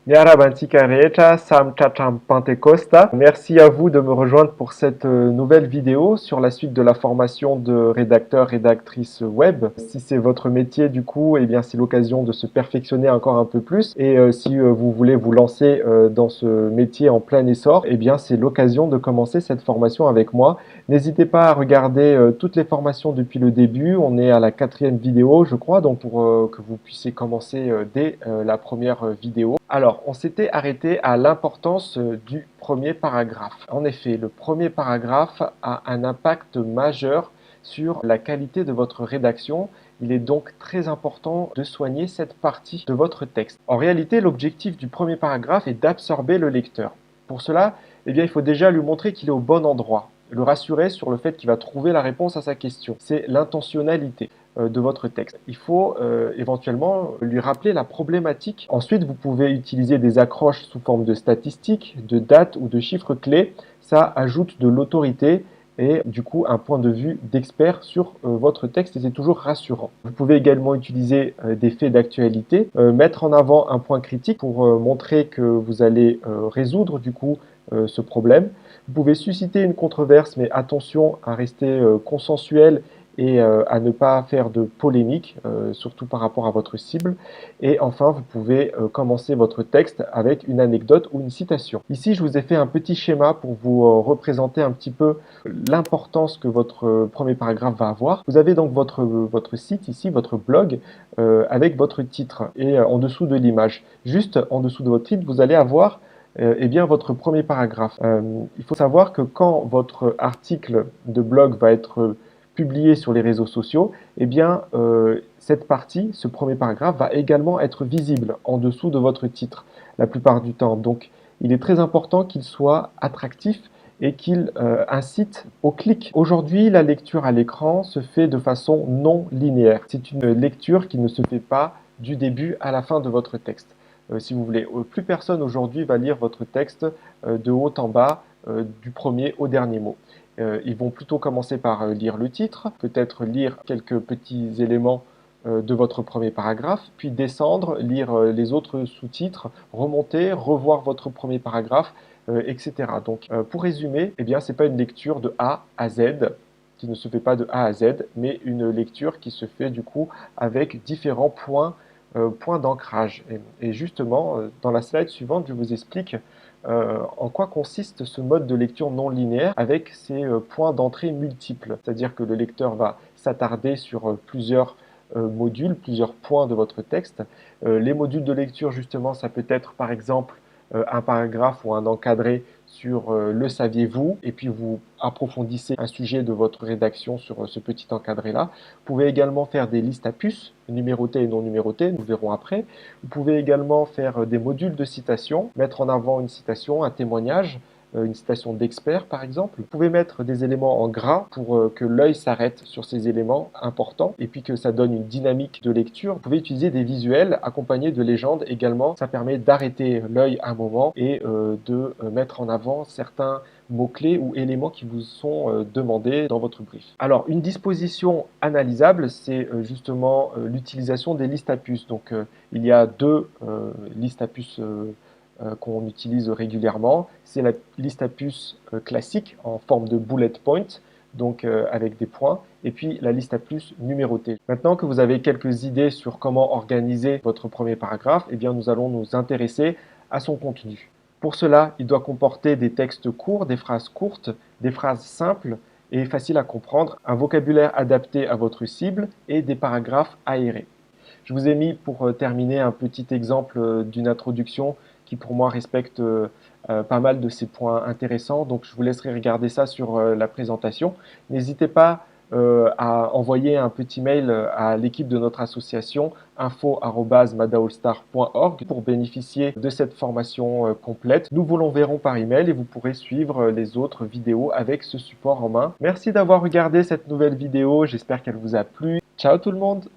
Nyarabantikareta, Sam Chacham Pentecosta. Merci à vous de me rejoindre pour cette nouvelle vidéo sur la suite de la formation de rédacteur, rédactrice web. Si c'est votre métier du coup, eh bien c'est l'occasion de se perfectionner encore un peu plus. Et si vous voulez vous lancer dans ce métier en plein essor, eh bien c'est l'occasion de commencer cette formation avec moi. N'hésitez pas à regarder toutes les formations depuis le début. On est à la 4e vidéo, je crois, donc pour que vous puissiez commencer dès la première vidéo. Alors, on s'était arrêté à l'importance du premier paragraphe. En effet, le premier paragraphe a un impact majeur sur la qualité de votre rédaction. Il est donc très important de soigner cette partie de votre texte. En réalité, l'objectif du premier paragraphe est d'absorber le lecteur. Pour cela, eh bien, il faut déjà lui montrer qu'il est au bon endroit, le rassurer sur le fait qu'il va trouver la réponse à sa question. C'est l'intentionnalité de votre texte. Il faut éventuellement lui rappeler la problématique. Ensuite, vous pouvez utiliser des accroches sous forme de statistiques, de dates ou de chiffres clés. Ça ajoute de l'autorité et du coup un point de vue d'expert sur votre texte et c'est toujours rassurant. Vous pouvez également utiliser des faits d'actualité, mettre en avant un point critique pour montrer que vous allez résoudre du coup ce problème. Vous pouvez susciter une controverse, mais attention à rester consensuel et à ne pas faire de polémique, surtout par rapport à votre cible. Et enfin, vous pouvez commencer votre texte avec une anecdote ou une citation. Ici, je vous ai fait un petit schéma pour vous représenter un petit peu l'importance que votre premier paragraphe va avoir. Vous avez donc votre site ici, votre blog, avec votre titre et en dessous de l'image. Juste en dessous de votre titre, vous allez avoir eh bien, votre premier paragraphe. Il faut savoir que quand votre article de blog va être publié sur les réseaux sociaux, eh bien, cette partie, ce premier paragraphe, va également être visible en dessous de votre titre la plupart du temps. Donc, il est très important qu'il soit attractif et qu'il incite au clic. Aujourd'hui, la lecture à l'écran se fait de façon non linéaire. C'est une lecture qui ne se fait pas du début à la fin de votre texte. Si vous voulez, plus personne aujourd'hui va lire votre texte de haut en bas, du premier au dernier mot. Ils vont plutôt commencer par lire le titre, peut-être lire quelques petits éléments de votre premier paragraphe, puis descendre, lire les autres sous-titres, remonter, revoir votre premier paragraphe, etc. Donc, pour résumer, eh bien, c'est pas une lecture de A à Z, qui ne se fait pas de A à Z, mais une lecture qui se fait du coup avec différents points d'ancrage. Et justement, dans la slide suivante, je vous explique en quoi consiste ce mode de lecture non linéaire avec ces points d'entrée multiples. C'est-à-dire que le lecteur va s'attarder sur plusieurs modules, plusieurs points de votre texte. Les modules de lecture, justement, ça peut être par exemple un paragraphe ou un encadré sur le saviez-vous, et puis vous approfondissez un sujet de votre rédaction sur ce petit encadré-là. Vous pouvez également faire des listes à puces, numérotées et non numérotées, nous verrons après. Vous pouvez également faire des modules de citation, mettre en avant une citation, un témoignage, une citation d'expert par exemple. Vous pouvez mettre des éléments en gras pour que l'œil s'arrête sur ces éléments importants et puis que ça donne une dynamique de lecture. Vous pouvez utiliser des visuels accompagnés de légendes également. Ça permet d'arrêter l'œil un moment et de mettre en avant certains mots-clés ou éléments qui vous sont demandés dans votre brief. Alors, une disposition analysable, c'est justement l'utilisation des listes à puces. Donc, il y a deux listes à puces qu'on utilise régulièrement. C'est la liste à puces classique en forme de bullet point, donc avec des points, et puis la liste à puces numérotée. Maintenant que vous avez quelques idées sur comment organiser votre premier paragraphe, eh bien nous allons nous intéresser à son contenu. Pour cela, il doit comporter des textes courts, des phrases courtes, des phrases simples et faciles à comprendre, un vocabulaire adapté à votre cible et des paragraphes aérés. Je vous ai mis pour terminer un petit exemple d'une introduction qui pour moi respecte pas mal de ces points intéressants. Donc je vous laisserai regarder ça sur la présentation. N'hésitez pas à envoyer un petit mail à l'équipe de notre association info@madaolstar.org pour bénéficier de cette formation complète. Nous vous l'enverrons par email et vous pourrez suivre les autres vidéos avec ce support en main. Merci d'avoir regardé cette nouvelle vidéo, j'espère qu'elle vous a plu. Ciao tout le monde!